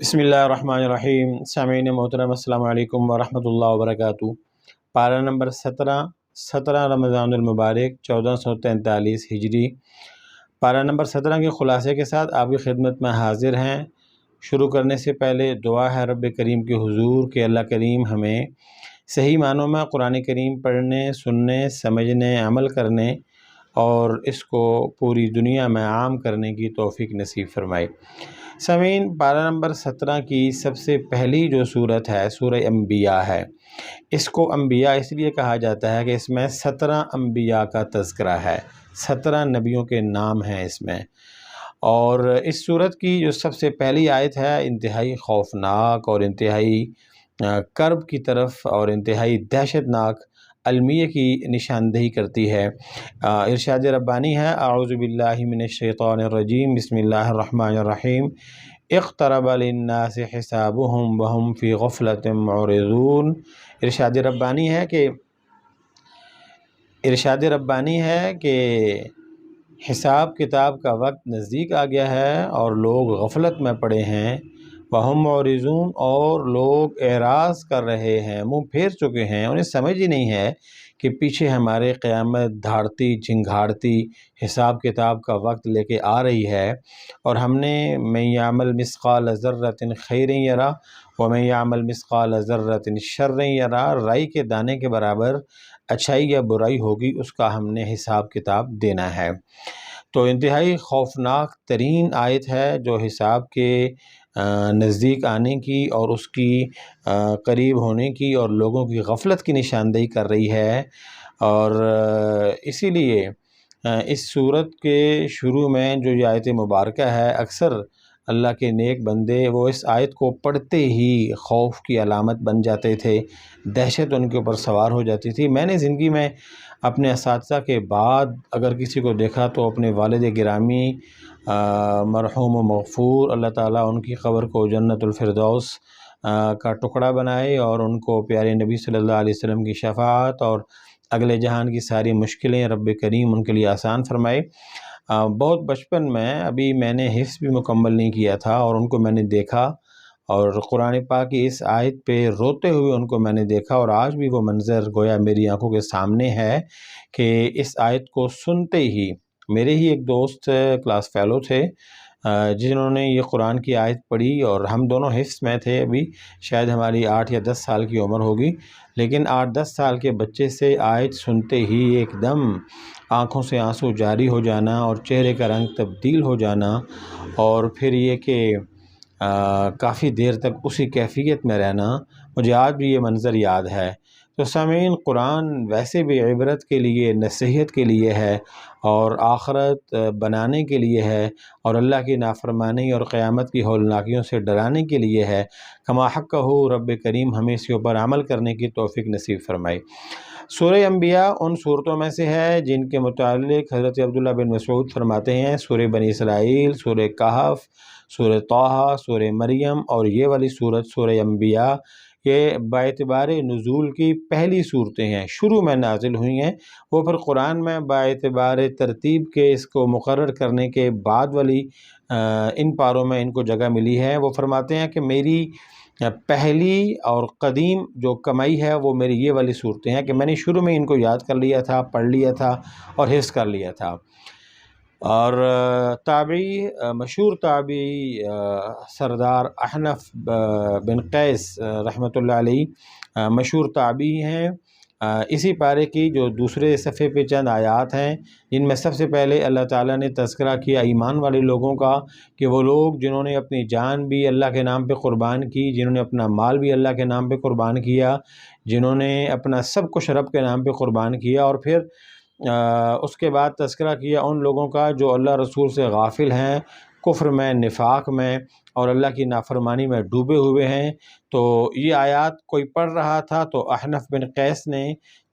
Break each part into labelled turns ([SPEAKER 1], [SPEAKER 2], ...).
[SPEAKER 1] بسم اللہ الرحمن الرحیم۔ سامعین محترم السلام علیکم ورحمۃ اللہ وبرکاتہ۔ پارہ نمبر 17 رمضان المبارک 1443 ہجری۔ پارہ نمبر 17 کے خلاصے کے ساتھ آپ کی خدمت میں حاضر ہیں۔ شروع کرنے سے پہلے دعا ہے رب کریم کے حضور کہ اللہ کریم ہمیں صحیح معنوں میں قرآن کریم پڑھنے، سننے، سمجھنے، عمل کرنے اور اس کو پوری دنیا میں عام کرنے کی توفیق نصیب فرمائے۔ سامعین، پارہ نمبر 17 کی سب سے پہلی جو صورت ہے سورہ انبیاء ہے۔ اس کو انبیاء اس لیے کہا جاتا ہے کہ اس میں 17 انبیاء کا تذکرہ ہے، 17 نبیوں کے نام ہیں اس میں۔ اور اس صورت کی جو سب سے پہلی آیت ہے انتہائی خوفناک اور انتہائی کرب کی طرف اور انتہائی دہشت ناک المیہ کی نشاندہی کرتی ہے۔ ارشاد ربانی ہے، اعوذ باللہ من الشیطان الرجیم، بسم اللہ الرحمن الرحیم، اقترب للناس حسابهم وهم فی غفلۃ معرضون۔ ارشاد ربانی ہے کہ حساب کتاب کا وقت نزدیک آ گیا ہے اور لوگ غفلت میں پڑے ہیں، وہم معرضون، اور لوگ اعراض کر رہے ہیں، منہ پھیر چکے ہیں، انہیں سمجھ ہی نہیں ہے کہ پیچھے ہمارے قیامت دھاڑتی جھنگھاڑتی حساب کتاب کا وقت لے کے آ رہی ہے، اور ہم نے من یعمل مثقال ذرۃ خیر یرا ومن یعمل مثقال ذرۃ شر یرا، رائی کے دانے کے برابر اچھائی یا برائی ہوگی اس کا ہم نے حساب کتاب دینا ہے۔ تو انتہائی خوفناک ترین آیت ہے جو حساب کے نزدیک آنے کی اور اس کی قریب ہونے کی اور لوگوں کی غفلت کی نشاندہی کر رہی ہے۔ اور اسی لیے اس صورت کے شروع میں جو یہ آیت مبارکہ ہے، اکثر اللہ کے نیک بندے وہ اس آیت کو پڑھتے ہی خوف کی علامت بن جاتے تھے، دہشت ان کے اوپر سوار ہو جاتی تھی۔ میں نے زندگی میں اپنے اساتذہ کے بعد اگر کسی کو دیکھا تو اپنے والد گرامی مرحوم و مغفور، اللہ تعالیٰ ان کی قبر کو جنت الفردوس کا ٹکڑا بنائے اور ان کو پیارے نبی صلی اللہ علیہ وسلم کی شفاعت اور اگلے جہان کی ساری مشکلیں رب کریم ان کے لیے آسان فرمائے۔ بہت بچپن میں ابھی میں نے حفظ بھی مکمل نہیں کیا تھا اور ان کو میں نے دیکھا اور قرآن پاک کی اس آیت پہ روتے ہوئے ان کو میں نے دیکھا، اور آج بھی وہ منظر گویا میری آنکھوں کے سامنے ہے کہ اس آیت کو سنتے ہی میرے ہی ایک دوست کلاس فیلو تھے جنہوں نے یہ قرآن کی آیت پڑھی، اور ہم دونوں حفظ میں تھے، ابھی شاید ہماری 8 یا 10 سال کی عمر ہوگی، لیکن 8-10 سال کے بچے سے آیت سنتے ہی ایک دم آنکھوں سے آنسو جاری ہو جانا اور چہرے کا رنگ تبدیل ہو جانا، اور پھر یہ کہ کافی دیر تک اسی کیفیت میں رہنا، مجھے آج بھی یہ منظر یاد ہے۔ تو سامعین، قرآن ویسے بھی عبرت کے لیے، نصیحت کے لیے ہے اور آخرت بنانے کے لیے ہے اور اللہ کی نافرمانی اور قیامت کی ہولناکیوں سے ڈرانے کے لیے ہے۔ کما حقہ رب کریم ہمیں اس کے اوپر عمل کرنے کی توفیق نصیب فرمائے۔ سورہ انبیاء ان صورتوں میں سے ہے جن کے متعلق حضرت عبداللہ بن مسعود فرماتے ہیں، سورہ بنی اسرائیل، سورہ کہف، سورہ طٰہٰ، سورہ مریم اور یہ والی صورت سورہ انبیاء، یہ باعتبار نزول کی پہلی صورتیں ہیں، شروع میں نازل ہوئی ہیں۔ وہ پھر قرآن میں باعتبار ترتیب کے اس کو مقرر کرنے کے بعد والی ان پاروں میں ان کو جگہ ملی ہے۔ وہ فرماتے ہیں کہ میری پہلی اور قدیم جو کمائی ہے وہ میری یہ والی صورتیں ہیں کہ میں نے شروع میں ان کو یاد کر لیا تھا، پڑھ لیا تھا اور حفظ کر لیا تھا۔ اور تابعی، مشہور تابعی سردار احنف بن قیس رحمۃ اللہ علیہ مشہور تابعی ہیں۔ اسی پارے کی جو دوسرے صفحے پہ چند آیات ہیں جن میں سب سے پہلے اللہ تعالیٰ نے تذکرہ کیا ایمان والے لوگوں کا، کہ وہ لوگ جنہوں نے اپنی جان بھی اللہ کے نام پہ قربان کی، جنہوں نے اپنا مال بھی اللہ کے نام پہ قربان کیا، جنہوں نے اپنا سب کچھ رب کے نام پہ قربان کیا، اور پھر اس کے بعد تذکرہ کیا ان لوگوں کا جو اللہ رسول سے غافل ہیں، کفر میں، نفاق میں اور اللہ کی نافرمانی میں ڈوبے ہوئے ہیں۔ تو یہ آیات کوئی پڑھ رہا تھا تو احنف بن قیس نے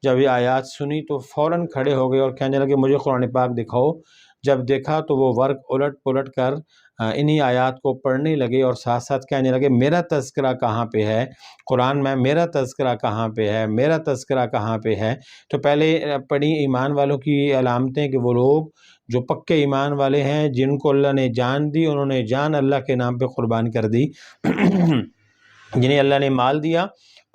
[SPEAKER 1] جب یہ آیات سنی تو فوراً کھڑے ہو گئے اور کہنے لگے مجھے قرآن پاک دکھاؤ۔ جب دیکھا تو وہ ورق الٹ پلٹ کر انہی آیات کو پڑھنے لگے اور ساتھ ساتھ کہنے لگے میرا تذکرہ کہاں پہ ہے قرآن میں، میرا تذکرہ کہاں پہ ہے، میرا تذکرہ کہاں پہ ہے۔ تو پہلے پڑھی ایمان والوں کی علامتیں کہ وہ لوگ جو پکے ایمان والے ہیں، جن کو اللہ نے جان دی، انہوں نے جان اللہ کے نام پہ قربان کر دی جنہیں اللہ نے مال دیا،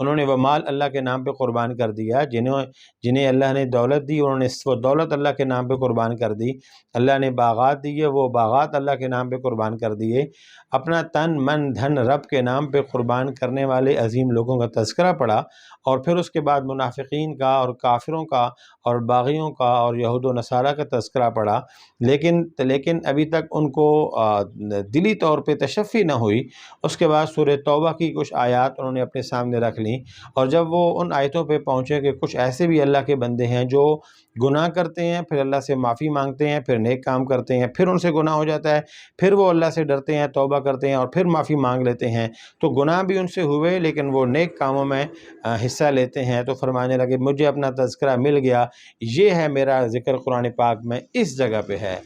[SPEAKER 1] انہوں نے وہ مال اللہ کے نام پہ قربان کر دیا، جنہیں اللہ نے دولت دی، انہوں نے وہ دولت اللہ کے نام پہ قربان کر دی، اللہ نے باغات دیے، وہ باغات اللہ کے نام پہ قربان کر دیے۔ اپنا تن من دھن رب کے نام پہ قربان کرنے والے عظیم لوگوں کا تذکرہ پڑھا، اور پھر اس کے بعد منافقین کا اور کافروں کا اور باغیوں کا اور یہود و نصارہ کا تذکرہ پڑھا، لیکن ابھی تک ان کو دلی طور پہ تشفی نہ ہوئی۔ اس کے بعد سورہ توبہ کی کچھ آیات انہوں نے اپنے سامنے رکھ لیں، اور جب وہ ان آیتوں پہ پہنچے کہ کچھ ایسے بھی اللہ کے بندے ہیں جو گناہ کرتے ہیں، پھر اللہ سے معافی مانگتے ہیں، پھر نیک کام کرتے ہیں، پھر ان سے گناہ ہو جاتا ہے، پھر وہ اللہ سے ڈرتے ہیں، توبہ کرتے ہیں اور پھر معافی مانگ لیتے ہیں، تو گناہ بھی ان سے ہوئے لیکن وہ نیک کاموں میں حصہ لیتے ہیں، تو فرمانے لگے مجھے اپنا تذکرہ مل گیا، یہ ہے میرا ذکر قرآن پاک میں اس جگہ پہ ہے۔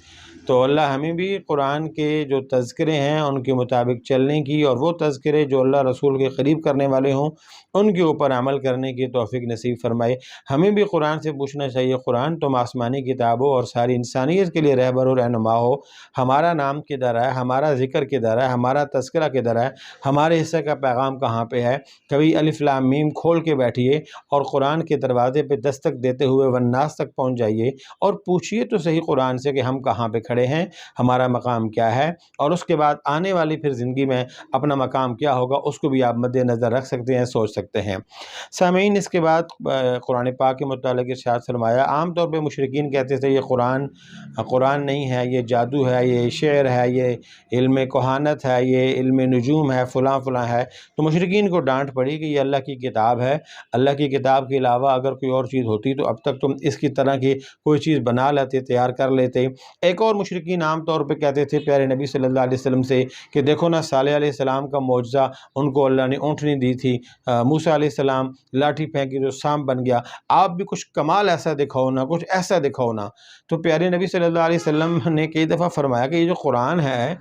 [SPEAKER 1] تو اللہ ہمیں بھی قرآن کے جو تذکرے ہیں ان کے مطابق چلنے کی، اور وہ تذکرے جو اللہ رسول کے قریب کرنے والے ہوں ان کے اوپر عمل کرنے کی توفیق نصیب فرمائے۔ ہمیں بھی قرآن سے پوچھنا چاہیے، قرآن تم آسمانی کتاب ہو اور ساری انسانیت کے لیے رہبر و رہنما ہو، ہمارا نام کدھر ہے، ہمارا ذکر کدھر ہے، ہمارا تذکرہ کدھر ہے، ہمارے حصے کا پیغام کہاں پہ ہے؟ کبھی الف لام میم کھول کے بیٹھیے اور قرآن کے دروازے پہ دستک دیتے ہوئے والناس تک پہنچ جائیے اور پوچھیے تو صحیح قرآن سے کہ ہم کہاں پہ کھڑے ہیں، ہمارا مقام کیا ہے، اور اس کے بعد آنے والی پھر زندگی میں اپنا مقام کیا ہوگا اس کو بھی آپ مد نظر رکھ سکتے ہیں، سوچ سکتے ہیں۔ سامعین، اس کے بعد قرآن پاک کے متعلق ارشاد فرمایا، عام طور پہ مشرکین کہتے تھے یہ قرآن نہیں ہے، یہ جادو ہے، یہ شعر ہے، یہ علم کہانت ہے، یہ علم نجوم ہے، فلاں فلاں ہے، تو مشرکین کو ڈانٹ پڑی کہ یہ اللہ کی کتاب ہے، اللہ کی کتاب کے علاوہ اگر کوئی اور چیز ہوتی تو اب تک تم اس کی طرح کی کوئی چیز بنا لیتے، تیار کر لیتے۔ ایک اور مشرکین عام طور پہ کہتے تھے پیارے نبی صلی اللہ علیہ وسلم سے کہ دیکھو نا، صالح علیہ السلام کا معجزہ، ان کو اللہ نے اونٹنی دی تھی، موسیٰ علیہ السلام لاٹھی پھینکی تو سانپ بن گیا، آپ بھی کچھ کمال ایسا دکھاؤ نا، کچھ ایسا دکھاؤ نا۔ تو پیارے نبی صلی اللہ علیہ وسلم نے کئی دفعہ فرمایا کہ یہ جو قرآن ہے،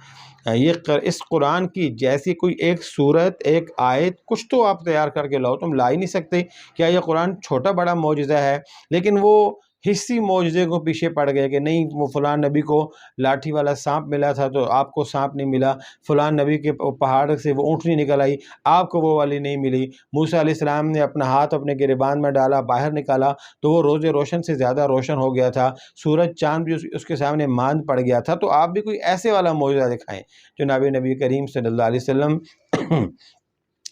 [SPEAKER 1] اس قرآن کی جیسی کوئی ایک صورت، ایک آیت کچھ تو آپ تیار کر کے لاؤ، تم لا ہی نہیں سکتے۔ کیا یہ قرآن چھوٹا بڑا معجزہ ہے؟ لیکن وہ حصی معجزے کو پیچھے پڑ گئے کہ نہیں، وہ فلاں نبی کو لاٹھی والا سانپ ملا تھا تو آپ کو سانپ نہیں ملا، فلاں نبی کے پہاڑ سے وہ اونٹنی نکل آئی، آپ کو وہ والی نہیں ملی، موسیٰ علیہ السلام نے اپنا ہاتھ اپنے گریبان میں ڈالا، باہر نکالا تو وہ روز روشن سے زیادہ روشن ہو گیا تھا، سورج چاند بھی اس کے سامنے ماند پڑ گیا تھا، تو آپ بھی کوئی ایسے والا معجزہ دکھائیں۔ جناب نبی کریم صلی اللہ علیہ وسلم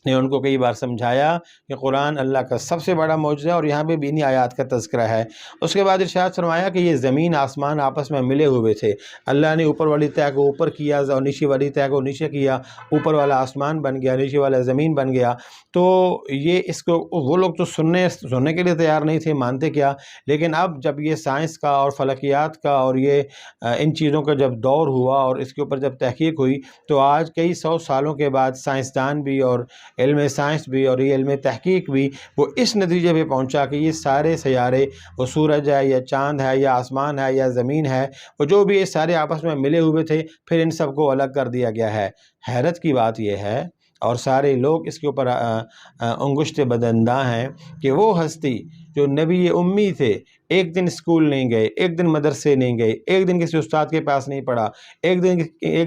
[SPEAKER 1] نے ان کو کئی بار سمجھایا کہ قرآن اللہ کا سب سے بڑا معجزہ ہے، اور یہاں پہ بھی انہی آیات کا تذکرہ ہے۔ اس کے بعد ارشاد فرمایا کہ یہ زمین آسمان آپس میں ملے ہوئے تھے، اللہ نے اوپر والی تہہ کو اوپر کیا اور نیچے والی تہہ کو نیچے کیا، اوپر والا آسمان بن گیا، نیچے والا زمین بن گیا۔ تو یہ اس کو وہ لوگ تو سننے کے لیے تیار نہیں تھے، مانتے کیا؟ لیکن اب جب یہ سائنس کا اور فلکیات کا اور یہ ان چیزوں کا جب دور ہوا اور اس کے اوپر جب تحقیق ہوئی، تو آج کئی سو سالوں کے بعد سائنسدان بھی اور علم سائنس بھی اور یہ علم تحقیق بھی وہ اس نتیجے پہ پہنچا کہ یہ سارے سیارے، وہ سورج ہے یا چاند ہے یا آسمان ہے یا زمین ہے، وہ جو بھی یہ سارے آپس میں ملے ہوئے تھے، پھر ان سب کو الگ کر دیا گیا ہے۔ حیرت کی بات یہ ہے، اور سارے لوگ اس کے اوپر انگشت بدنداں ہیں، کہ وہ ہستی جو نبی امی تھے، ایک دن اسکول نہیں گئے، ایک دن مدرسے نہیں گئے، ایک دن کسی استاد کے پاس نہیں پڑھا، ایک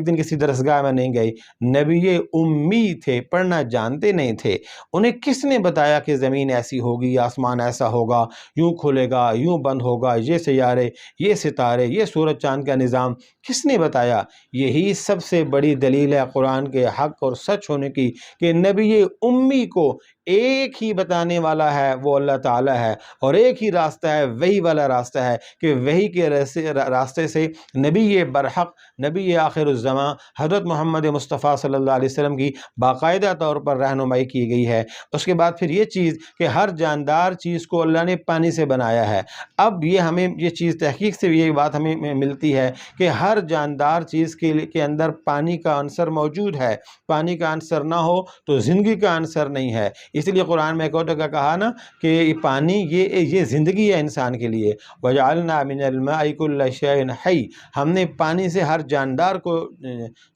[SPEAKER 1] دن کسی درسگاہ میں نہیں گئے، نبی امی تھے، پڑھنا جانتے نہیں تھے، انہیں کس نے بتایا کہ زمین ایسی ہوگی، آسمان ایسا ہوگا، یوں کھلے گا، یوں بند ہوگا، یہ سیارے، یہ ستارے، یہ سورج چاند کا نظام کس نے بتایا؟ یہی سب سے بڑی دلیل ہے قرآن کے حق اور سچ ہونے کی، کہ نبی امی کو ایک ہی بتانے والا ہے، وہ اللہ تعالیٰ ہے، اور ایک ہی راستہ ہے، وہی والا راستہ ہے، کہ وہی کے راستے سے نبی برحق، نبی آخر الزمان حضرت محمد مصطفیٰ صلی اللہ علیہ وسلم کی باقاعدہ طور پر رہنمائی کی گئی ہے۔ اس کے بعد پھر یہ چیز کہ ہر جاندار چیز کو اللہ نے پانی سے بنایا ہے۔ اب یہ چیز تحقیق سے یہ بات ہمیں ملتی ہے کہ ہر جاندار چیز کے اندر پانی کا عنصر موجود ہے، پانی کا عنصر نہ ہو تو زندگی کا عنصر نہیں ہے۔ اس لیے قرآن میں ایک اور جگہ کہا نا کہ پانی یہ زندگی ہے انسان کے لیے، وَجَعَلْنَا مِنَ الْمَاءِ كُلَّ شَيْءٍ حَيٍّ، ہم نے پانی سے ہر جاندار کو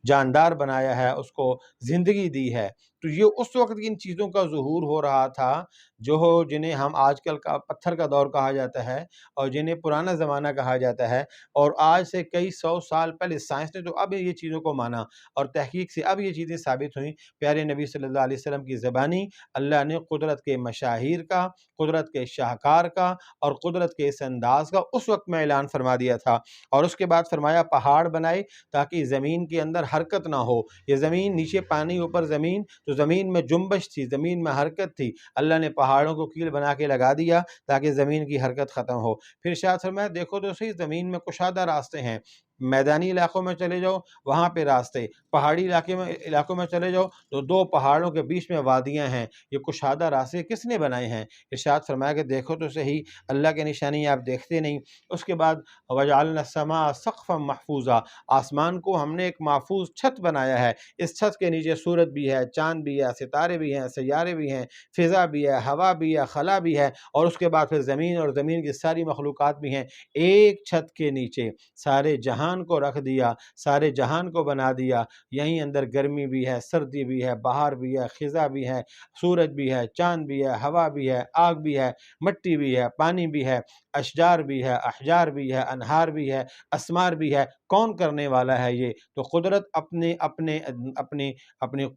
[SPEAKER 1] جاندار بنایا ہے، اس کو زندگی دی ہے۔ تو یہ اس وقت ان چیزوں کا ظہور ہو رہا تھا جو جنہیں ہم آج کل کا پتھر کا دور کہا جاتا ہے اور جنہیں پرانا زمانہ کہا جاتا ہے، اور آج سے کئی 100 سال پہلے سائنس نے تو اب یہ چیزوں کو مانا اور تحقیق سے اب یہ چیزیں ثابت ہوئیں۔ پیارے نبی صلی اللہ علیہ وسلم کی زبانی اللہ نے قدرت کے مشاہیر کا، قدرت کے شاہکار کا اور قدرت کے اس انداز کا اس وقت میں اعلان فرما دیا تھا، اور اس کے بعد فرمایا پہاڑ بنائے تاکہ زمین کے اندر حرکت نہ ہو۔ یہ زمین نیچے پانی اوپر زمین، تو زمین میں جنبش تھی، زمین میں حرکت تھی، اللہ نے پہاڑوں کو کیل بنا کے لگا دیا تاکہ زمین کی حرکت ختم ہو۔ پھر ارشاد فرمایا دیکھو تو صحیح، زمین میں کشادہ راستے ہیں، میدانی علاقوں میں چلے جاؤ وہاں پہ راستے، پہاڑی علاقوں میں چلے جاؤ تو 2 پہاڑوں کے بیچ میں وادیاں ہیں، یہ کشادہ راستے کس نے بنائے ہیں؟ ارشاد فرمایا کہ دیکھو تو صحیح، اللہ کی نشانی آپ دیکھتے نہیں۔ اس کے بعد وَجَعَلْنَا السَّمَاءَ سَقْفًا مَحْفُوظًا، آسمان کو ہم نے ایک محفوظ چھت بنایا ہے، اس چھت کے نیچے سورج بھی ہے، چاند بھی ہے، ستارے بھی ہیں، سیارے بھی ہیں، فضا بھی ہے، ہوا بھی ہے، خلا بھی ہے، اور اس کے بعد پھر زمین اور زمین کی ساری مخلوقات بھی ہیں۔ ایک چھت کے نیچے سارے جہان کو رکھ دیا، سارے جہان کو بنا دیا، یہیں اندر گرمی بھی ہے، سردی بھی ہے، بہار بھی ہے، خزاں بھی ہے، سورج بھی ہے، چاند بھی ہے، ہوا بھی ہے، آگ بھی ہے، مٹی بھی ہے، پانی بھی ہے، اشجار بھی ہے، احجار بھی ہے، انہار بھی ہے، اسمار بھی ہے۔ کون کرنے والا ہے یہ؟ تو قدرت اپنی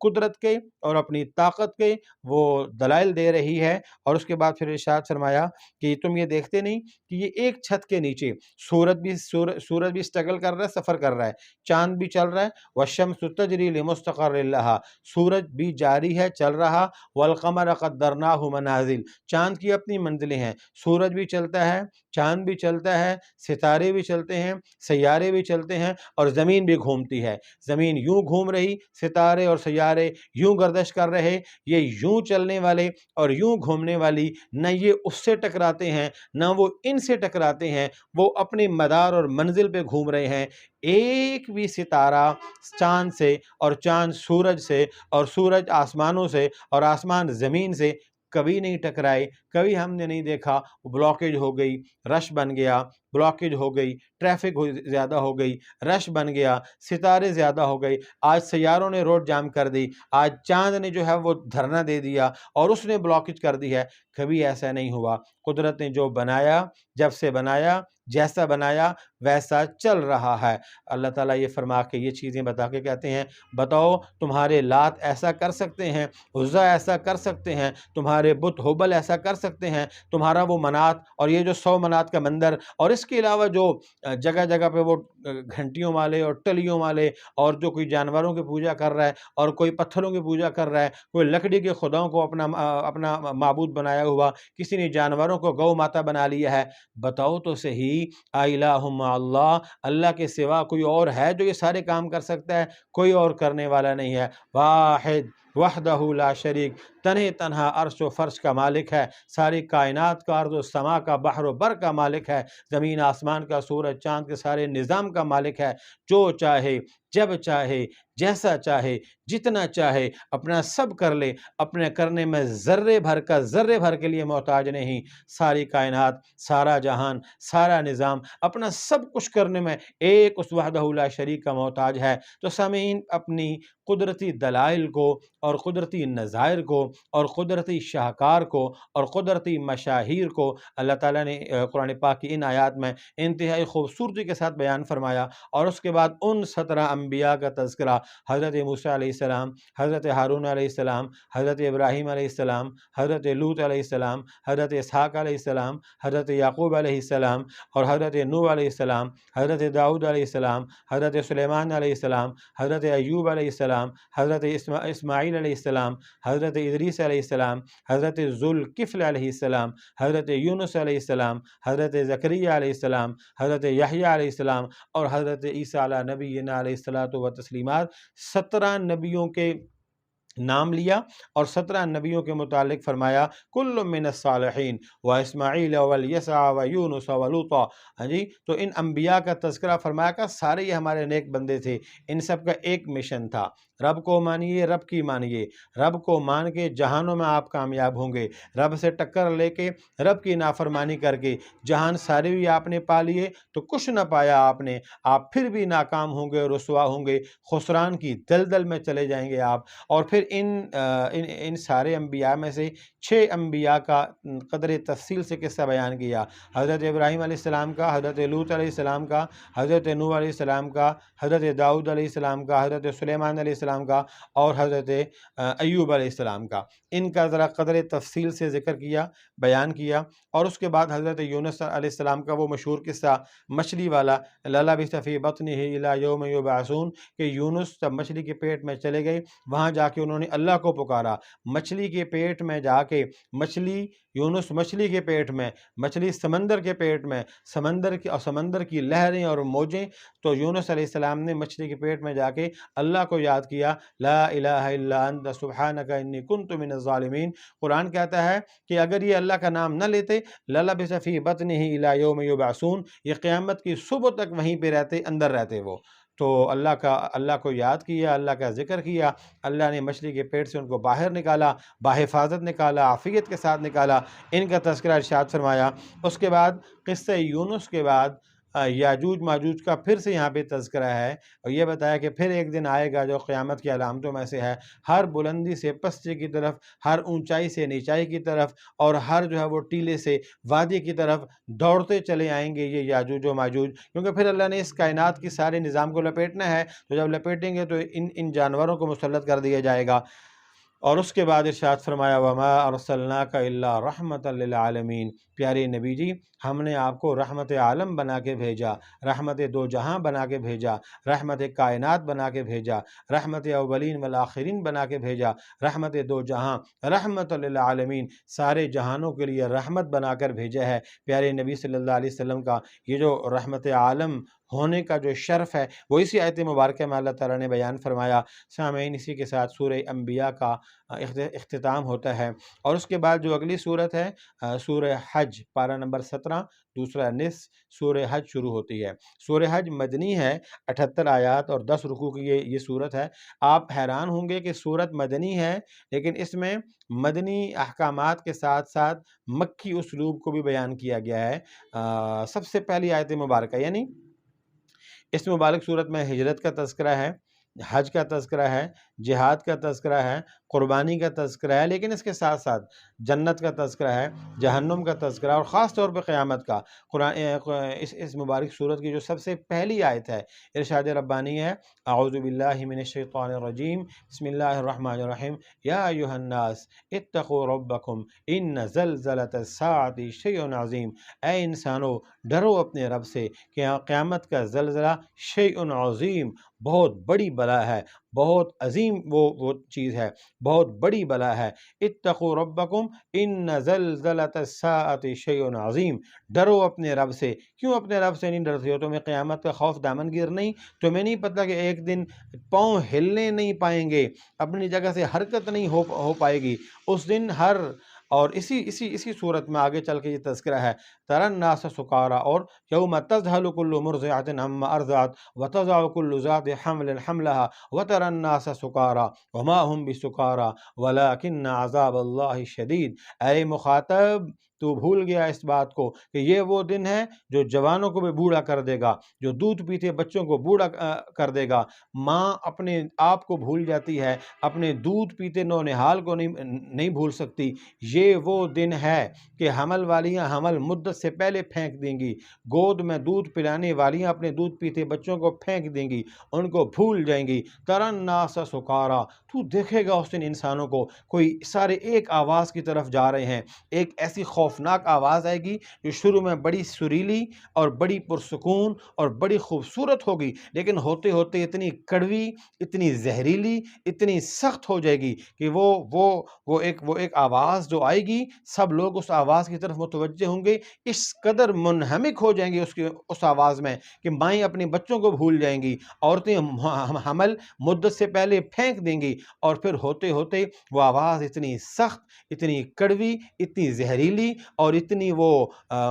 [SPEAKER 1] قدرت کے اور اپنی طاقت کے وہ دلائل دے رہی ہے۔ اور اس کے بعد پھر ارشاد فرمایا کہ تم یہ دیکھتے نہیں کہ یہ ایک چھت کے نیچے سورج بھی اسٹرگل کر رہا ہے، سفر کر رہا ہے، چاند بھی چل رہا ہے، وَالشَّمْسُ تَجْرِي لِمُسْتَقَرٍّ لَهَا، سورج بھی جاری ہے، چل رہا، وَالْقَمَرَ قَدَّرْنَاهُ مَنَازِلَ، چاند کی اپنی منزلیں ہیں، سورج بھی چلتا ہے، چاند بھی چلتا ہے، ستارے بھی چلتے ہیں، سیارے بھی چلتے ہیں، اور زمین بھی گھومتی ہے۔ زمین یوں گھوم رہی، ستارے اور سیارے یوں گردش کر رہے، یہ یوں چلنے والے اور یوں گھومنے والی، نہ یہ اس سے ٹکراتے ہیں نہ وہ ان سے ٹکراتے ہیں، وہ اپنی مدار اور منزل پہ گھوم رہے ہیں۔ ایک بھی ستارہ چاند سے اور چاند سورج سے اور سورج آسمانوں سے اور آسمان زمین سے کبھی نہیں ٹکرائے، کبھی ہم نے نہیں دیکھا بلاکیج ہو گئی، رش بن گیا، بلاکیج ہو گئی، ٹریفک زیادہ ہو گئی، رش بن گیا، ستارے زیادہ ہو گئی، آج سیاروں نے روڈ جام کر دی، آج چاند نے جو ہے وہ دھرنا دے دیا اور اس نے بلاکیج کر دی ہے۔ کبھی ایسا نہیں ہوا۔ قدرت نے جو بنایا، جب سے بنایا، جیسا بنایا ویسا چل رہا ہے۔ اللہ تعالیٰ یہ فرما کے یہ چیزیں بتا کے کہتے ہیں بتاؤ تمہارے لات ایسا کر سکتے ہیں، عزا ایسا کر سکتے ہیں، تمہارے بت ہبل ایسا کر سکتے ہیں، تمہارا وہ منات اور یہ جو 100 منات کا مندر، اور اس کے علاوہ جو جگہ جگہ پہ وہ گھنٹیوں والے اور ٹلیوں والے، اور جو کوئی جانوروں کی پوجا کر رہا ہے اور کوئی پتھروں کی پوجا کر رہا ہے، کوئی لکڑی کے خداؤں کو اپنا معبود بنایا ہوا، کسی نے جانوروں کو گو ماتا بنا لیا ہے، بتاؤ تو صحیح الہ مع اللہ، اللہ کے سوا کوئی اور ہے جو یہ سارے کام کر سکتا ہے؟ کوئی اور کرنے والا نہیں ہے۔ واحد وحدہ لا شریک، تنہا عرش و فرش کا مالک ہے، ساری کائنات کا، ارض و سما کا، بحر و بر کا مالک ہے، زمین آسمان کا، سورج چاند کے سارے نظام کا مالک ہے۔ جو چاہے، جب چاہے، جیسا چاہے، جتنا چاہے اپنا سب کر لے، اپنے کرنے میں ذرے بھر کے لیے محتاج نہیں۔ ساری کائنات، سارا جہان، سارا نظام اپنا سب کچھ کرنے میں ایک اس وحدہ لا شریک کا محتاج ہے۔ تو سامعین، اپنی قدرتی دلائل کو اور قدرتی نظائر کو اور قدرتی شاہکار کو اور قدرتی مشاہیر کو اللہ تعالیٰ نے قرآن پاک کی ان آیات میں انتہائی خوبصورتی کے ساتھ بیان فرمایا، اور اس کے بعد ان 17 انبیاء کا تذکرہ، حضرت موسیٰ علیہ السلام، حضرت ہارون علیہ السلام، حضرت ابراہیم علیہ السلام، حضرت لوط علیہ السلام، حضرت اسحاق علیہ السلام، حضرت یعقوب علیہ السلام، اور حضرت نوح علیہ السلام، حضرت داؤد علیہ السلام، حضرت سلیمان علیہ السلام، حضرت ایوب علیہ السلام، حضرت اسماعیل علیہ السلام، حضرت ادریس علیہ السلام، حضرت ذوالکفل علیہ السلام، حضرت یونس علیہ السلام، حضرت زکریا علیہ السلام، حضرت یحییٰ علیہ السلام، اور حضرت عیسیٰ علیہ نبینا علیہ الصلاۃ والتسلیمات۔ 17 نبیوں کے نام لیا اور 17 نبیوں کے متعلق فرمایا کل من الصالحین و اسماعیل والیسع و یونس و لوطا۔ ہاں جی، تو ان انبیاء کا تذکرہ فرمایا کہ سارے یہ ہمارے نیک بندے تھے، ان سب کا ایک مشن تھا، رب کو مانیے، رب کی مانیے، رب کو مان کے جہانوں میں آپ کامیاب ہوں گے، رب سے ٹکر لے کے رب کی نافرمانی کر کے جہان سارے بھی آپ نے پا لیے تو کچھ نہ پایا آپ نے، آپ پھر بھی ناکام ہوں گے، رسوا ہوں گے، خسران کی دلدل میں چلے جائیں گے آپ۔ اور پھر ان سارے انبیاء میں سے 6 انبیاء کا قدر تفصیل سے قصہ بیان کیا، حضرت ابراہیم علیہ السلام کا، حضرت لوط علیہ السلام کا، حضرت نوح علیہ السلام کا، حضرت داؤد علیہ السلام کا، حضرت سلیمان علیہ السلام کا، اور حضرت ایوب علیہ السلام کا، ان کا ذرا قدر تفصیل سے ذکر کیا، بیان کیا۔ اور اس کے بعد حضرت یونس علیہ السلام کا وہ مشہور قصہ مچھلی والا، لَلَبِثَ فِي بَطْنِهِ إِلَىٰ يَوْمِ يُبْعَثُونَ، کہ یونس جب مچھلی کے پیٹ میں چلے گئے، وہاں جا کے انہوں نے اللہ کو پکارا، مچھلی کے پیٹ میں جا کے، یونس مچھلی کے پیٹ میں، مچھلی سمندر کے پیٹ میں، سمندر کی لہریں اور موجیں، تو یونس علیہ السلام نے مچھلی کے پیٹ میں جا کے اللہ کو یاد کیا، لا الہ الا انت سبحانک انی کنت من الظالمین۔ قرآن کہتا ہے کہ اگر یہ اللہ کا نام نہ لیتے، لَلَبِثَ فِی بَطْنِهِ إِلَىٰ يَوْمِ يُبْعَثُونَ، یہ قیامت کی صبح تک وہیں پہ رہتے، اندر رہتے وہ۔ تو اللہ کو یاد کیا، اللہ کا ذکر کیا، اللہ نے مچھلی کے پیٹ سے ان کو باہر نکالا، بحفاظت نکالا، عافیت کے ساتھ نکالا، ان کا تذکرہ ارشاد فرمایا۔ اس کے بعد قصہ یونس کے بعد یاجوج ماجوج کا پھر سے یہاں پہ تذکرہ ہے، اور یہ بتایا کہ پھر ایک دن آئے گا جو قیامت کی علامتوں میں سے ہے، ہر بلندی سے پستی کی طرف، ہر اونچائی سے نیچائی کی طرف، اور ہر جو ہے وہ ٹیلے سے وادی کی طرف دوڑتے چلے آئیں گے یہ یاجوج و ماجوج، کیونکہ پھر اللہ نے اس کائنات کی سارے نظام کو لپیٹنا ہے، تو جب لپیٹیں گے تو ان جانوروں کو مسلط کر دیا جائے گا۔ اور اس کے بعد ارشاد فرمایا وَمَا أَرْسَلْنَاكَ إِلَّا رَحْمَةً لِلْعَالَمِينَ، پیارے نبی جی ہم نے آپ کو رحمت عالم بنا کے بھیجا، رحمت دو جہاں بنا کے بھیجا، رحمت کائنات بنا کے بھیجا، رحمت اولین والآخرین بنا کے بھیجا، رحمت دو جہاں، رحمت للعالمین، سارے جہانوں کے لیے رحمت بنا کر بھیجا ہے۔ پیارے نبی صلی اللہ علیہ وسلم کا یہ جو رحمت عالم ہونے کا جو شرف ہے وہ اسی آیت مبارکہ میں اللہ تعالیٰ نے بیان فرمایا۔ سامعین، اسی کے ساتھ سورہ انبیاء کا اختتام ہوتا ہے، اور اس کے بعد جو اگلی صورت ہے سورہ حج، پارہ نمبر 17، دوسرا نصف سورہ حج شروع ہوتی ہے۔ سورہ حج مدنی ہے، 78 آیات اور 10 رکوع کی یہ صورت ہے۔ آپ حیران ہوں گے کہ صورت مدنی ہے لیکن اس میں مدنی احکامات کے ساتھ ساتھ مکی اسلوب کو بھی بیان کیا گیا ہے۔ سب سے پہلی آیت مبارکہ، یعنی اس مبارک صورت میں ہجرت کا تذکرہ ہے، حج کا تذکرہ ہے، جہاد کا تذکرہ ہے، قربانی کا تذکرہ ہے، لیکن اس کے ساتھ ساتھ جنت کا تذکرہ ہے، جہنم کا تذکرہ، اور خاص طور پہ قیامت کا۔ اس مبارک صورت کی جو سب سے پہلی آیت ہے، ارشاد ربانی ہے، اعوذ باللہ من الشیطان الرجیم، بسم اللہ الرحمن الرحیم، یا ایھا الناس اتقوا ربکم ان زلزلۃ الساعۃ شیء عظیم، اے انسانو ڈرو اپنے رب سے کہ قیامت کا زلزلہ شیء عظیم، بہت بڑی بلا ہے، بہت عظیم وہ چیز ہے، بہت بڑی بلا ہے۔ اتقوا ربکم ان زلزلۃ الساعۃ شیء عظیم، ڈرو اپنے رب سے۔ کیوں اپنے رب سے نہیں ڈرتے ہو؟ تمہیں قیامت کا خوف دامنگیر نہیں؟ تمہیں نہیں پتہ کہ ایک دن پاؤں ہلنے نہیں پائیں گے، اپنی جگہ سے حرکت نہیں ہو پائے گی اس دن اور اسی صورت میں آگے چل کے یہ تذکرہ ہے، تری الناس سکارا، اور یوم تذہل کل مرضعۃ عما ارضعت وتضع کل ذات حمل حملها وتری الناس سکارا وما هم بسکارا ولکن عذاب اللہ شدید۔ اے مخاطب، تو بھول گیا اس بات کو کہ یہ وہ دن ہے جو جوانوں کو بھی بوڑھا کر دے گا، جو دودھ پیتے بچوں کو بوڑھا کر دے گا۔ ماں اپنے آپ کو بھول جاتی ہے، اپنے دودھ پیتے نونہال کو نہیں بھول سکتی۔ یہ وہ دن ہے کہ حمل والیاں حمل مدت سے پہلے پھینک دیں گی، گود میں دودھ پلانے والیاں اپنے دودھ پیتے بچوں کو پھینک دیں گی، ان کو بھول جائیں گی۔ تری الناس سکارا، تو دیکھے گا اس دن انسانوں کو کوئی سارے ایک آواز کی طرف جا رہے ہیں، ایک ایسی خوفناک آواز آئے گی جو شروع میں بڑی سریلی اور بڑی پرسکون اور بڑی خوبصورت ہوگی، لیکن ہوتے ہوتے اتنی کڑوی، اتنی زہریلی، اتنی سخت ہو جائے گی کہ وہ ایک آواز جو آئے گی، سب لوگ اس آواز کی طرف متوجہ ہوں گے، اس قدر منہمک ہو جائیں گے اس آواز میں کہ مائیں اپنے بچوں کو بھول جائیں گی، عورتیں حمل مدت سے پہلے پھینک دیں گی، اور پھر ہوتے ہوتے وہ آواز اتنی سخت، اتنی کڑوی، اتنی زہریلی اور اتنی وہ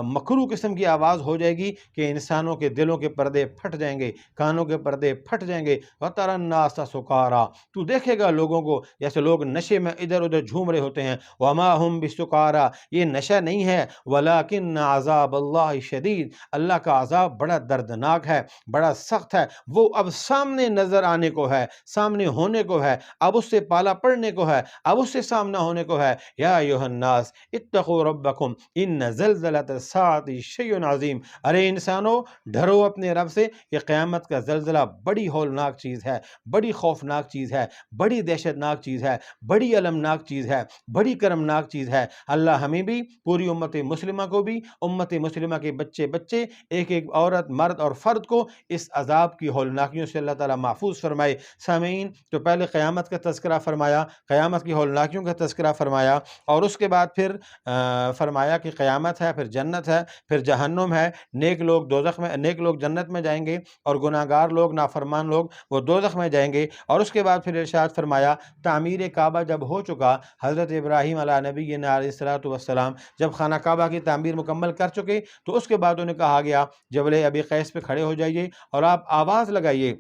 [SPEAKER 1] مکروہ قسم کی آواز ہو جائے گی کہ انسانوں کے دلوں کے پردے پھٹ جائیں گے، کانوں کے پردے پھٹ جائیں گے۔ وَتَرَى النَّاسَ سُكَارَىٰ، تو دیکھے گا لوگوں کو جیسے لوگ نشے میں ادھر ادھر جھوم رہے ہوتے ہیں۔ وَمَا هُمْ بِسُكَارَىٰ، یہ نشہ نہیں ہے، وَلَٰكِنَّ عَذَابَ اللَّهِ شَدِيدٌ، اللہ کا عذاب بڑا دردناک ہے، بڑا سخت ہے، وہ اب سامنے نظر آنے کو ہے، سامنے ہونے کو ہے، اب اس سے پالا پڑنے کو ہے، اب اس سے سامنا ہونے کو ہے۔ یا ایھا الناس اتقوا ربکم ان زلزلۃ الساعۃ شیء عظیم، ارے انسانو ڈرو اپنے رب سے، کہ قیامت کا زلزلہ بڑی ہولناک چیز ہے، بڑی خوفناک چیز ہے، بڑی دہشت ناک چیز ہے، بڑی المناک چیز ہے، بڑی کرمناک چیز ہے۔ اللہ ہمیں بھی، پوری امت مسلمہ کو بھی، امت مسلمہ کے بچے بچے، ایک ایک عورت مرد اور فرد کو اس عذاب کی ہولناکیوں سے اللہ تعالیٰ محفوظ فرمائے۔ سامعین، تو پہلے قیامت کا تذکرہ فرمایا، قیامت کی ہولناکیوں کا تذکرہ فرمایا، اور اس کے بعد پھر فرمایا کہ قیامت ہے، پھر جنت ہے، پھر جہنم ہے، نیک لوگ دوزخ میں، نیک لوگ جنت میں جائیں گے، اور گناہگار لوگ، نافرمان لوگ، وہ دوزخ میں جائیں گے۔ اور اس کے بعد پھر ارشاد فرمایا، تعمیر کعبہ جب ہو چکا، حضرت ابراہیم علیہ نبینا علیہ الصلوۃ والسلام جب خانہ کعبہ کی تعمیر مکمل کر چکے، تو اس کے بعد انہیں کہا گیا جبل ابی قیس پہ کھڑے ہو جائیے اور آپ آواز لگائیے،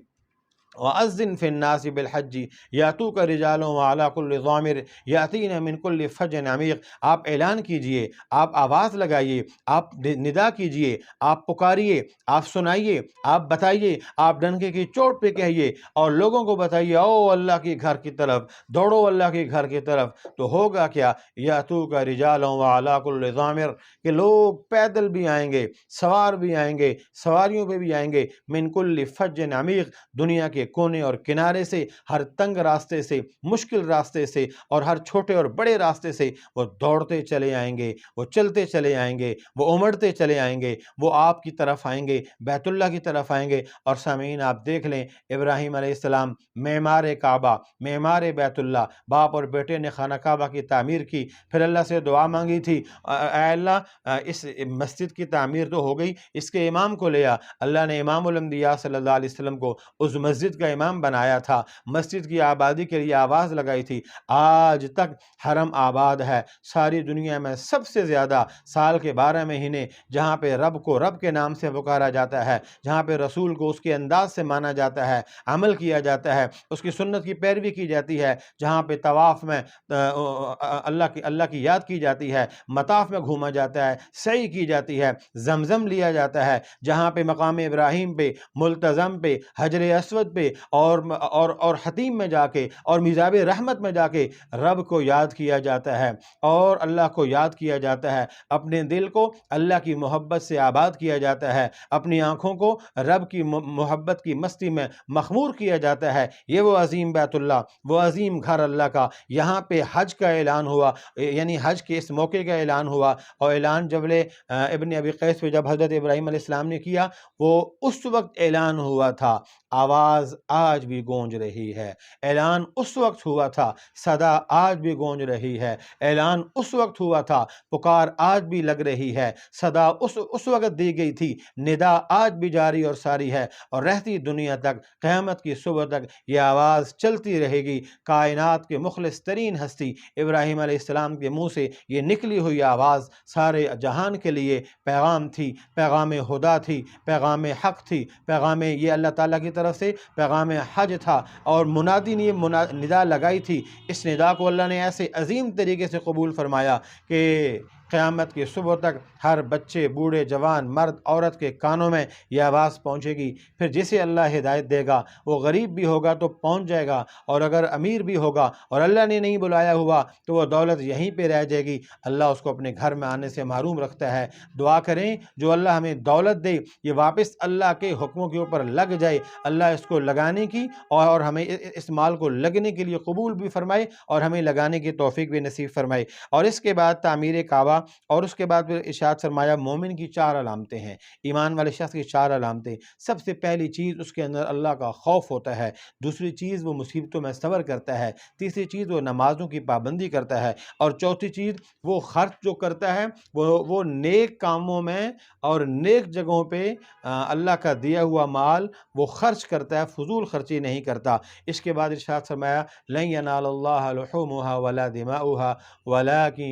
[SPEAKER 1] وَأَذِّن فِي النَّاسِ بِالْحَجِّ يَأْتُوكَ رِجَالٌ وَعَلَىٰ كُلِّ ضَامِرٍ يَأْتِينَ مِنْ كُلِّ فَجٍّ عَمِيقٍ، آپ اعلان کیجئے، آپ آواز لگائیے، آپ ندا کیجئے، آپ پکاریے، آپ سنائیے، آپ بتائیے، آپ ڈنکے کی چوٹ پہ کہیے اور لوگوں کو بتائیے او اللہ کے گھر کی طرف، دوڑو اللہ کے گھر کی طرف۔ تو ہوگا کیا؟ يَأْتُوكَ رِجَالٌ وَعَلَىٰ كُلِّ ضَامِرٍ، کہ لوگ پیدل بھی آئیں گے، سوار بھی آئیں گے، سواریوں پہ بھی آئیں گے، مِنْ كُلِّ فَجٍّ عَمِيقٍ، دنیا کے کونے اور کنارے سے، ہر تنگ راستے سے، مشکل راستے سے، اور ہر چھوٹے اور بڑے راستے سے وہ دوڑتے چلے آئیں گے، وہ چلتے چلے آئیں گے، وہ امڑتے چلے آئیں گے، وہ آپ کی طرف آئیں گے، بیت اللہ کی طرف آئیں گے۔ اور سامعین آپ دیکھ لیں، ابراہیم علیہ السلام معمار کعبہ، معمار بیت اللہ، باپ اور بیٹے نے خانہ کعبہ کی تعمیر کی، پھر اللہ سے دعا مانگی تھی، اے اللہ اس مسجد کی تعمیر تو ہو گئی، اس کے امام کو لے آ۔ اللہ نے امام الانبیاء صلی اللہ علیہ وسلم کو اس مسجد کا امام بنایا تھا، مسجد کی آبادی کے لیے آواز لگائی تھی۔ آج تک حرم آباد ہے، ساری دنیا میں سب سے زیادہ سال کے 12 مہینے جہاں پہ رب کو رب کے نام سے پکارا جاتا ہے، جہاں پہ رسول کو اس کے انداز سے مانا جاتا ہے، عمل کیا جاتا ہے، اس کی سنت کی پیروی کی جاتی ہے، جہاں پہ طواف میں اللہ کی یاد کی جاتی ہے، مطاف میں گھوما جاتا ہے، سعی کی جاتی ہے، زمزم لیا جاتا ہے، جہاں پہ مقام ابراہیم پہ، ملتزم پہ، حجر اسود پہ، اور حتیم میں جا کے، اور میزاب رحمت میں جا کے رب کو یاد کیا جاتا ہے، اور اللہ کو یاد کیا جاتا ہے، اپنے دل کو اللہ کی محبت سے آباد کیا جاتا ہے، اپنی آنکھوں کو رب کی محبت کی مستی میں مخمور کیا جاتا ہے۔ یہ وہ عظیم بیت اللہ، وہ عظیم گھر اللہ کا، یہاں پہ حج کا اعلان ہوا، یعنی حج کے اس موقع کا اعلان ہوا، اور اعلان جبل ابن ابی قیس پہ جب حضرت ابراہیم علیہ السلام نے کیا، وہ اس وقت اعلان ہوا تھا، آواز آج بھی گونج رہی ہے، اعلان اس وقت ہوا تھا، صدا آج بھی گونج رہی ہے، اعلان اس وقت ہوا تھا، پکار آج بھی لگ رہی ہے، صدا اس وقت دی گئی تھی، ندا آج بھی جاری اور ساری ہے، اور رہتی دنیا تک، قیامت کی صبح تک یہ آواز چلتی رہے گی۔ کائنات کے مخلص ترین ہستی ابراہیم علیہ السلام کے منہ سے یہ نکلی ہوئی آواز سارے جہان کے لیے پیغام تھی، پیغام خدا تھی، پیغام حق تھی، پیغام یہ اللہ تعالیٰ کی طرف سے پیغام حج تھا، اور منادی نے یہ ندا لگائی تھی۔ اس ندا کو اللہ نے ایسے عظیم طریقے سے قبول فرمایا کہ قیامت کی صبح تک ہر بچے، بوڑھے، جوان، مرد، عورت کے کانوں میں یہ آواز پہنچے گی۔ پھر جسے اللہ ہدایت دے گا، وہ غریب بھی ہوگا تو پہنچ جائے گا، اور اگر امیر بھی ہوگا اور اللہ نے نہیں بلایا ہوا تو وہ دولت یہیں پہ رہ جائے گی، اللہ اس کو اپنے گھر میں آنے سے محروم رکھتا ہے۔ دعا کریں جو اللہ ہمیں دولت دے یہ واپس اللہ کے حکموں کے اوپر لگ جائے، اللہ اس کو لگانے کی اور ہمیں اس مال کو لگنے کے لیے قبول بھی فرمائے، اور ہمیں لگانے کی توفیق بھی نصیب فرمائے۔ اور اس کے بعد تعمیر کعبہ، اور اس کے بعد پھر ارشاد فرمایا مومن کی 4 علامتیں ہیں، ایمان والے شخص کی 4 علامتیں۔ سب سے پہلی چیز اس کے اندر اللہ کا خوف ہوتا ہے، دوسری چیز وہ مصیبتوں میں صبر کرتا ہے، تیسری چیز وہ نمازوں کی پابندی کرتا ہے، اور چوتھی چیز وہ خرچ جو کرتا ہے وہ نیک کاموں میں اور نیک جگہوں پہ اللہ کا دیا ہوا مال وہ خرچ کرتا ہے، فضول خرچی نہیں کرتا۔ اس کے بعد ارشاد فرمایا لن ینال اللہ لحومها ولا دماؤها ولكن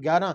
[SPEAKER 1] 11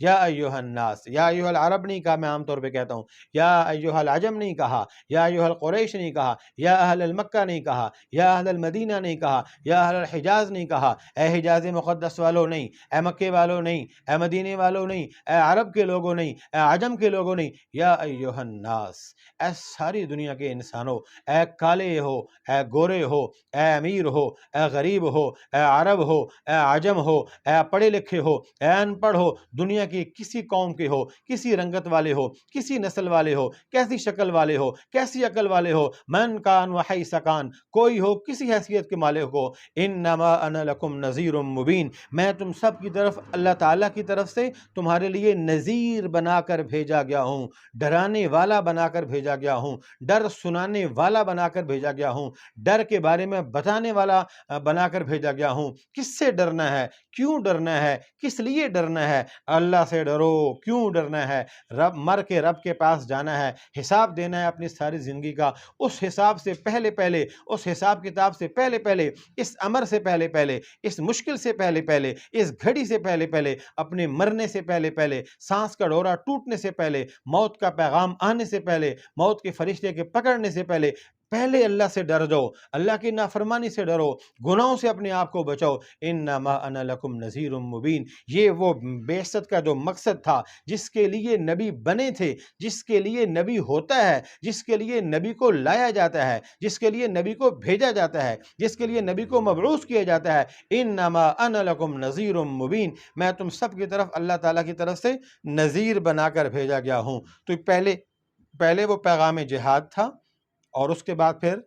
[SPEAKER 1] یا ایھا الناس، یا ایھا العرب نہیں کہا، میں عام طور پہ کہتا ہوں، یا ایھا العجم نہیں کہا، یا ایھا القریش نہیں کہا، یا اہل المکہ نہیں کہا، یا اہل المدینہ نہیں کہا، یا اہل الحجاز نہیں کہا، اے حجاز مقدس والوں نہیں، اے مکے والوں نہیں، اے مدینے والوں نہیں، اے عرب کے لوگوں نہیں، اے عجم کے لوگوں نہیں، یا ایھا الناس، اے ساری دنیا کے انسانوں، اے کالے ہو، اے گورے ہو، اے امیر ہو، اے غریب ہو، اے عرب ہو، اے عجم ہو، اے پڑھے لکھے ہو، اے ان پڑھ ہو، دنیا کی کسی قوم کے ہو، کسی رنگت والے ہو، کسی نسل والے ہو، کیسی شکل والے ہو، کیسی عقل والے ہو، من کان وحیث کان، کوئی ہو کسی حیثیت کے مالک ہو، انما انا لکم نذیر مبین، میں تم سب کی طرف اللہ تعالیٰ کی طرف سے تمہارے لیے نذیر بنا کر بھیجا گیا ہوں، ڈرانے والا بنا کر بھیجا گیا ہوں، ڈر سنانے والا بنا کر بھیجا گیا ہوں، ڈر کے بارے میں بتانے والا بنا کر بھیجا گیا ہوں۔ کس سے ڈرنا ہے، کیوں ڈرنا ہے، کس لیے ڈرنا ہے؟ اللہ سے ڈرو۔ کیوں ڈرنا ہے؟ مر کے رب کے پاس جانا ہے، حساب دینا ہے اپنی ساری زندگی کا۔ اس حساب سے پہلے اس حساب کتاب سے پہلے اس امر سے پہلے اس مشکل سے پہلے اس گھڑی سے پہلے اپنے مرنے سے پہلے سانس کا ڈورا ٹوٹنے سے پہلے، موت کا پیغام آنے سے پہلے، موت کے فرشتے کے پکڑنے سے پہلے اللہ سے ڈر جاؤ، اللہ کی نافرمانی سے ڈرو، گناہوں سے اپنے آپ کو بچاؤ۔ انما انا لکم نذیر مبین، یہ وہ بعثت کا جو مقصد تھا، جس کے لیے نبی بنے تھے، جس کے لیے نبی ہوتا ہے، جس کے لیے نبی کو لایا جاتا ہے، جس کے لیے نبی کو بھیجا جاتا ہے، جس کے لیے نبی کو مبعوث کیا جاتا ہے۔ انما انا لکم نذیر مبین، میں تم سب کی طرف اللہ تعالیٰ کی طرف سے نذیر بنا کر بھیجا گیا ہوں۔ تو پہلے وہ پیغام جہاد تھا، اور اس کے بعد پھر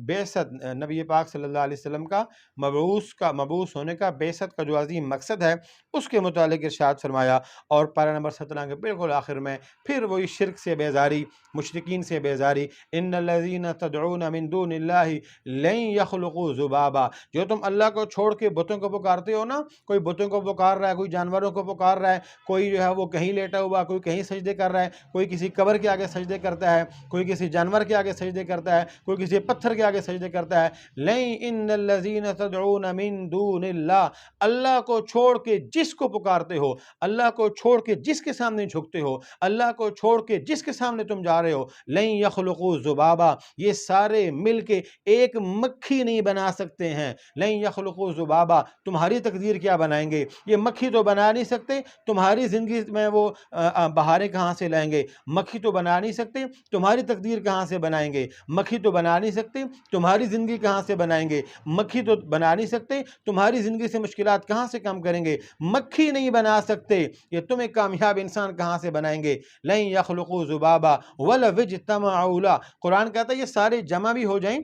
[SPEAKER 1] بعثت، نبی پاک صلی اللہ علیہ وسلم کا مبعوث ہونے کا، بعثت کا جو عظیم مقصد ہے، اس کے متعلق ارشاد فرمایا۔ اور پارہ نمبر 17 کے بالکل آخر میں پھر وہی شرک سے بیزاری، مشرکین سے بیزاری، ان الذین تدعون من دون اللہ لن یخلقوا ذبابا، جو تم اللہ کو چھوڑ کے بتوں کو پکارتے ہو نا، کوئی بتوں کو پکار رہا ہے، کوئی جانوروں کو پکار رہا ہے، کوئی جو ہے وہ کہیں لیٹا ہوا، کوئی کہیں سجدے کر رہا ہے، کوئی کسی قبر کے آگے سجدے کرتا ہے، کوئی کسی جانور کے آگے سجدے کرتا ہے، کوئی کسی پتھر کے آگے سجدے کرتا ہے۔ لَن ان الذین تدعون من دون اللہ، اللہ کو چھوڑ کے جس کو پکارتے ہو، اللہ کو چھوڑ کے جس کے سامنے جھکتے ہو، اللہ کو چھوڑ کے جس کے سامنے تم جا رہے ہو، لن یخلقوا ذبابا، یہ سارے مل کے ایک مکھی نہیں بنا سکتے ہیں۔ لن یخلقوا ذبابا، تمہاری تقدیر کیا بنائیں گے؟ یہ مکھی تو بنا نہیں سکتے، تمہاری زندگی میں وہ بہاریں کہاں سے لائیں گے؟ مکھی تو بنا نہیں سکتے، تمہاری تقدیر کہاں سے بنائیں گے؟ مکھی تو بنا نہیں سکتے، تمہاری زندگی کہاں سے بنائیں گے؟ مکھی تو بنا نہیں سکتے، تمہاری زندگی سے مشکلات کہاں سے کم کریں گے؟ مکھی نہیں بنا سکتے، یہ تم ایک کامیاب انسان کہاں سے بنائیں گے؟ لن یخلقوا ذبابا ولو اجتمعوا لہ، قرآن کہتا ہے یہ سارے جمع بھی ہو جائیں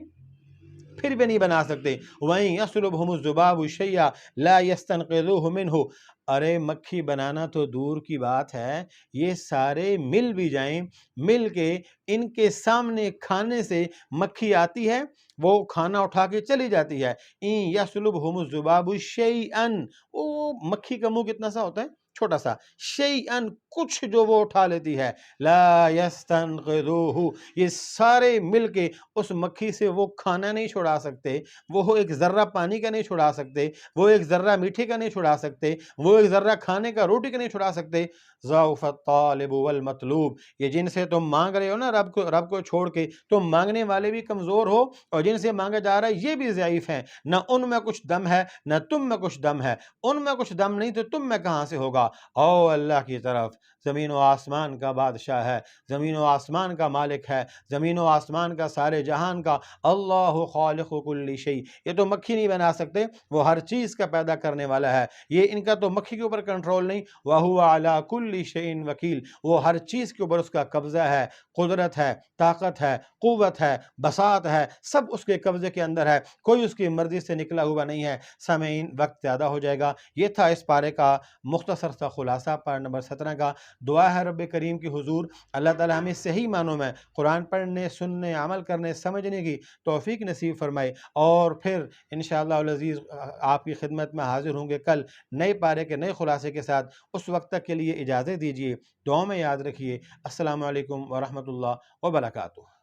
[SPEAKER 1] پھر بھی نہیں بنا سکتے۔ وَإِن يَسْلُبْهُمُ الذُّبَابُ شَيْئًا لَا يَسْتَنقِذُوهُ مِنْهُ، ارے مکھی بنانا تو دور کی بات ہے، یہ سارے مل بھی جائیں، مل کے ان کے سامنے کھانے سے مکھی آتی ہے، وہ کھانا اٹھا کے چلی جاتی ہے۔ اِن يَسْلُبْهُمُ الذُّبَابُ شَيْئًا، وہ مکھی کا منہ کتنا سا ہوتا ہے؟ چھوٹا سا، شیئن کچھ جو وہ اٹھا لیتی ہے، لا یستنقذوہ، یہ سارے مل کے اس مکھی سے وہ کھانا نہیں چھڑا سکتے، وہ ایک ذرہ پانی کا نہیں چھڑا سکتے، وہ ایک ذرہ میٹھے کا نہیں چھڑا سکتے، وہ ایک ذرہ کھانے کا روٹی کا نہیں چھڑا سکتے۔ ضعف الطالب والمطلوب، یہ جن سے تم مانگ رہے ہو نا رب کو چھوڑ کے، تم مانگنے والے بھی کمزور ہو، اور جن سے مانگا جا رہا ہے یہ بھی ضعیف ہیں، نہ ان میں کچھ دم ہے نہ تم میں کچھ دم ہے، ان میں کچھ دم نہیں تو تم میں کہاں سے ہوگا؟ او اللہ کی طرف، زمین و آسمان کا بادشاہ ہے، زمین و آسمان کا مالک ہے، زمین و آسمان کا سارے جہان کا، اللہ خالق کل شیء، یہ تو مکھی نہیں بنا سکتے، وہ ہر چیز کا پیدا کرنے والا ہے، یہ ان کا تو مکھی کے اوپر کنٹرول نہیں، وَهُوَ عَلَى كُلِّ شَيْءٍ وَكِيلٌ، وہ ہر چیز کے اوپر اس کا قبضہ ہے، قدرت ہے، طاقت ہے، قوت ہے، بساط ہے، سب اس کے قبضے کے اندر ہے، کوئی اس کی مرضی سے نکلا ہوا نہیں ہے۔ سامعین، وقت زیادہ ہو جائے گا، یہ تھا اس پارے کا مختصر سا خلاصہ، پارہ نمبر 17 کا۔ دعا ہے رب کریم کی حضور اللہ تعالی ہمیں صحیح معنوں میں قرآن پڑھنے، سننے، عمل کرنے، سمجھنے کی توفیق نصیب فرمائے، اور پھر انشاءاللہ العزیز آپ کی خدمت میں حاضر ہوں گے کل نئے پارے کے نئے خلاصے کے ساتھ۔ اس وقت تک کے لیے اجازت دیجیے، دعاؤں میں یاد رکھیے۔ السلام علیکم ورحمۃ اللہ وبرکاتہ۔